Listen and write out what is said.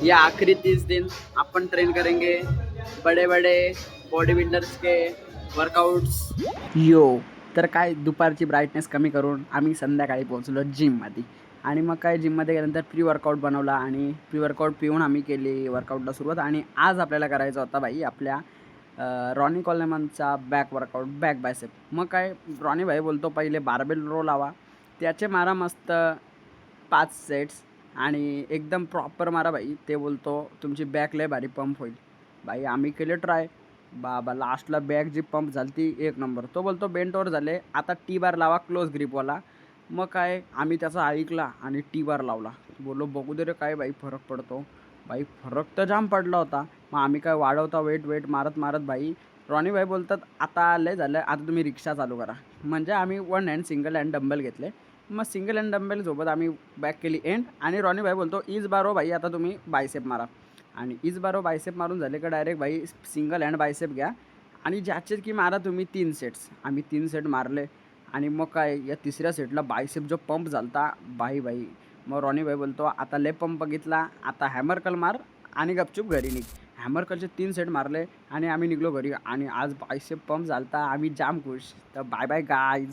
ये आखिरी 30 दिन अपन ट्रेन करेंगे बड़े बड़े बॉडी बिल्डर्स के वर्कआउट्स। यो तर काय दुपारची ब्राईटनेस कमी करून आम्ही संध्याकाळी पोहोचलो जिममध्ये आणि मग काय जिममध्ये गेल्यानंतर प्री वर्कआउट बनवला आणि प्री वर्कआउट पिऊन आम्ही केली वर्कआउटला सुरुवात। आणि आज आपल्याला करायचा होता भाई आपल्या रॉनी कॉलेमनचा बॅक वर्कआउट बॅक बायसेप। मग काय रॉनी भाई बोलतो पहिले बारबेल रो लावा, त्याचे मारा मस्त 5 सेट्स आणि एकदम प्रॉपर मारा भाई। ते बोलतो तुमची बॅक लय भारी पंप होईल भाई। आम्ही केले ट्राय बाबा, लास्टला बॅक जी पंप झाली ती एक नंबर। तो बोलतो बेंट ओव्हर झाले, आता टी बार लावा क्लोज ग्रिपवाला। मग काय आम्ही त्याचा ऐकला आणि टी बार लावला। बोललो बघू दे रे काय भाई फरक पडतो भाई। फरक तर जाम पडला होता। मग आम्ही काय वाढवता वेट मारत मारत भाई रॉनी भाई बोलतात आता लय झालं, आता तुम्ही रिक्षा चालू करा। म्हणजे आम्ही one hand single hand dumbbell घेतले। मग सिंगल हँड डंबेलसोबत आम्ही बॅक केली एंड आणि रॉनी भाई बोलतो इज बारो भाई आता तुम्ही बायसेप मारा। आणि इज बारो बायसेप मारून झाले का डायरेक्ट भाई सिंगल हँड बायसेप घ्या आणि ज्याचे की मारा तुम्ही 3 सेट्स। आम्ही 3 सेट मारले आणि मग काय या तिसऱ्या सेटला बायसेप जो पंप झालता भाई। मग रॉनी भाई बोलतो आता लय पंप बघितला, आता हॅमर कल मार आणि गपचूप घरी निघ। हॅमर कलचे 3 सेट मारले आणि आम्ही निघलो घरी आणि आज बायसेप पंप झालता, आम्ही जाम खुश। तर बाय बाय गाईज।